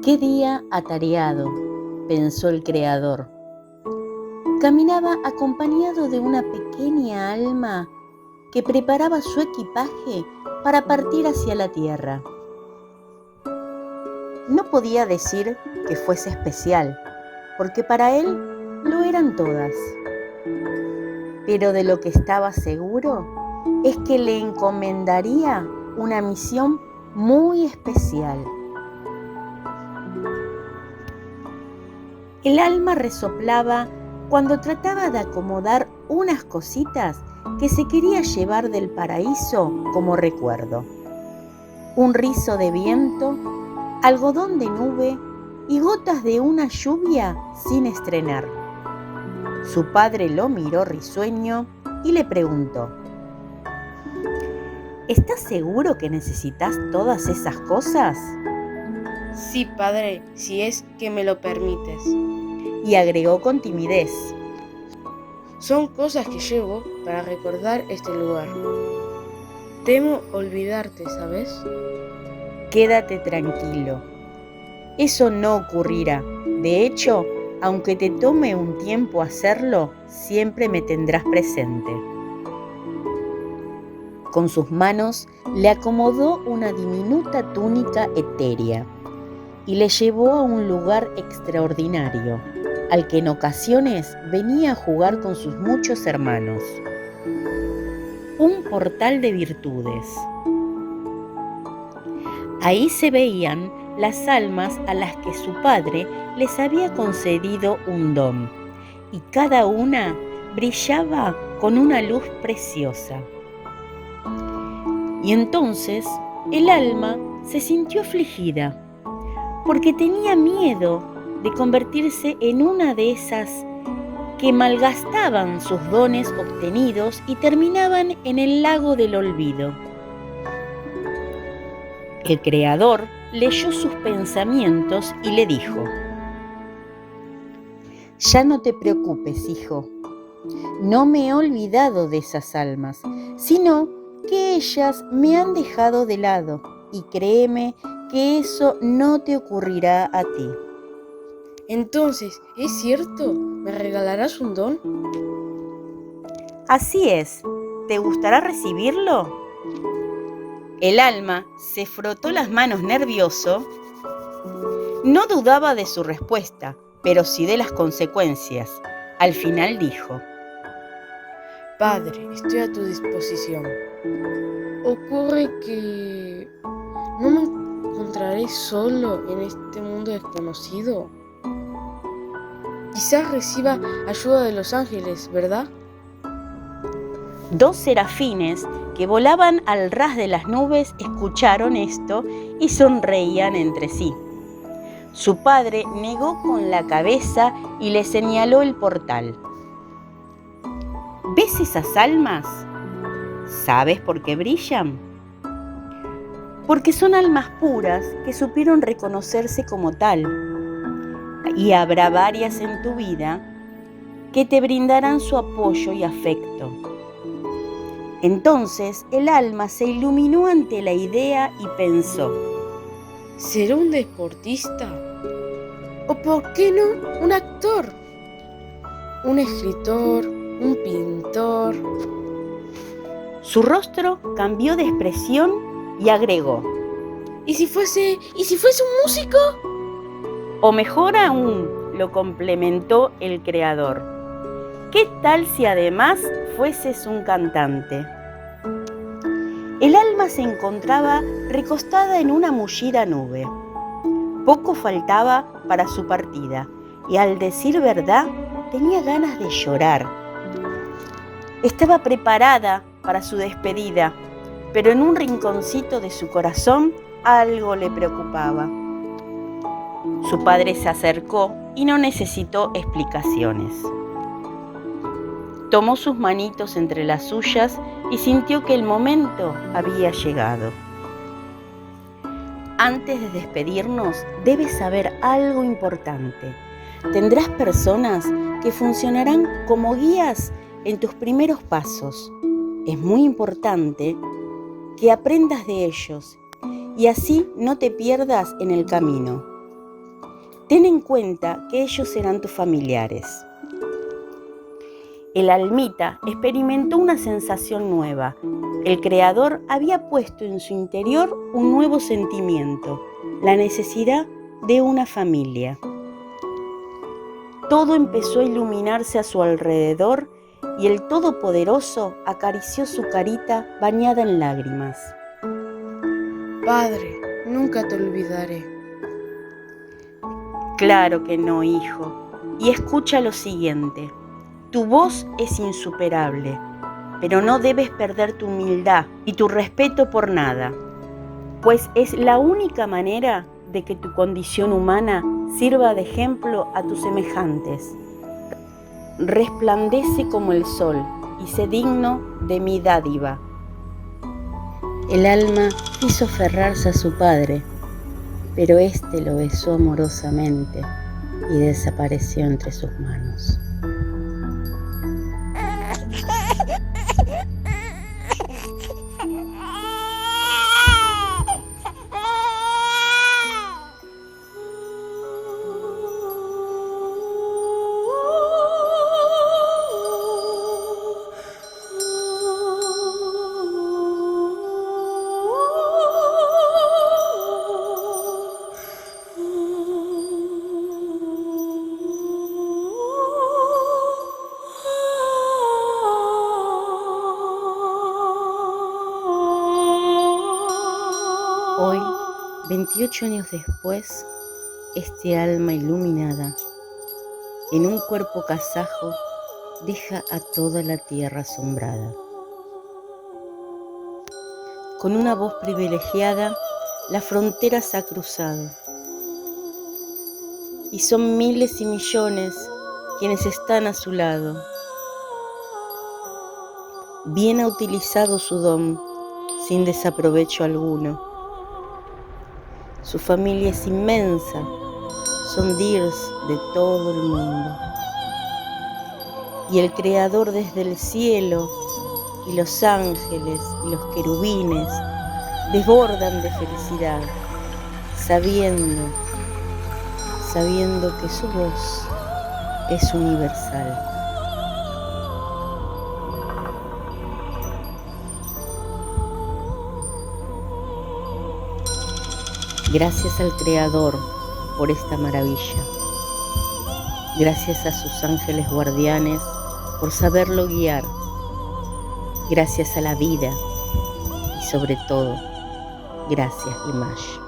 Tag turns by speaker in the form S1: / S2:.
S1: Qué día atareado, pensó el creador. Caminaba acompañado de una pequeña alma que preparaba su equipaje para partir hacia la tierra. No podía decir que fuese especial, porque para él lo eran todas. Pero de lo que estaba seguro es que le encomendaría una misión muy especial. El alma resoplaba cuando trataba de acomodar unas cositas que se quería llevar del paraíso como recuerdo. Un rizo de viento, algodón de nube y gotas de una lluvia sin estrenar. Su padre lo miró risueño y le preguntó: ¿estás seguro que necesitas todas esas cosas?
S2: Sí, padre, si es que me lo permites.
S1: Y agregó con timidez:
S2: son cosas que llevo para recordar este lugar. Temo olvidarte, ¿sabes?
S1: Quédate tranquilo. Eso no ocurrirá. De hecho, aunque te tome un tiempo hacerlo, siempre me tendrás presente. Con sus manos le acomodó una diminuta túnica etérea y le llevó a un lugar extraordinario, al que en ocasiones venía a jugar con sus muchos hermanos. Un portal de virtudes. Ahí se veían las almas a las que su padre les había concedido un don, y cada una brillaba con una luz preciosa. Y entonces el alma se sintió afligida, porque tenía miedo de convertirse en una de esas que malgastaban sus dones obtenidos y terminaban en el lago del olvido. El creador leyó sus pensamientos y le dijo: ya no te preocupes, hijo. No me he olvidado de esas almas, sino que ellas me han dejado de lado, y créeme que eso no te ocurrirá a ti.
S2: Entonces, ¿es cierto? ¿Me regalarás un don?
S1: Así es. ¿Te gustará recibirlo? El alma se frotó las manos nervioso. No dudaba de su respuesta, pero sí de las consecuencias. Al final dijo:
S2: padre, estoy a tu disposición. Ocurre que no me encontraré solo en este mundo desconocido. Quizás reciba ayuda de los ángeles, ¿verdad?
S1: Dos serafines que volaban al ras de las nubes escucharon esto y sonreían entre sí. Su padre negó con la cabeza y le señaló el portal. ¿Ves esas almas? ¿Sabes por qué brillan? Porque son almas puras que supieron reconocerse como tal. Y habrá varias en tu vida que te brindarán su apoyo y afecto. Entonces el alma se iluminó ante la idea y pensó:
S2: ¿será un deportista? ¿O por qué no un actor? ¿Un escritor? ¿Un pintor?
S1: Su rostro cambió de expresión y agregó:
S2: ¿Y si fuese un músico?
S1: O mejor aún, lo complementó el creador: ¿qué tal si además fueses un cantante? El alma se encontraba recostada en una mullida nube. Poco faltaba para su partida, y al decir verdad, tenía ganas de llorar. Estaba preparada para su despedida, pero en un rinconcito de su corazón algo le preocupaba. Su padre se acercó y no necesitó explicaciones. Tomó sus manitos entre las suyas y sintió que el momento había llegado. Antes de despedirnos, debes saber algo importante. Tendrás personas que funcionarán como guías en tus primeros pasos. Es muy importante que aprendas de ellos y así no te pierdas en el camino. ten en cuenta que ellos serán tus familiares. El almita experimentó una sensación nueva. El Creador había puesto en su interior un nuevo sentimiento, la necesidad de una familia. Todo empezó a iluminarse a su alrededor y el Todopoderoso acarició su carita bañada en lágrimas.
S2: Padre, nunca te olvidaré.
S1: Claro que no, hijo. Y escucha lo siguiente. Tu voz es insuperable, pero no debes perder tu humildad y tu respeto por nada, pues es la única manera de que tu condición humana sirva de ejemplo a tus semejantes. Resplandece como el sol y sé digno de mi dádiva. El alma quiso aferrarse a su padre, pero éste lo besó amorosamente y desapareció entre sus manos. Hoy, 28 años después, este alma iluminada, en un cuerpo kazajo, deja a toda la tierra asombrada. Con una voz privilegiada, las fronteras ha cruzado. Y son miles y millones quienes están a su lado. Bien ha utilizado su don, sin desaprovecho alguno. Su familia es inmensa, son dirs de todo el mundo. Y el Creador desde el cielo, y los ángeles y los querubines desbordan de felicidad, sabiendo que su voz es universal. Gracias al Creador por esta maravilla. Gracias a sus ángeles guardianes por saberlo guiar. Gracias a la vida y sobre todo, gracias Limash.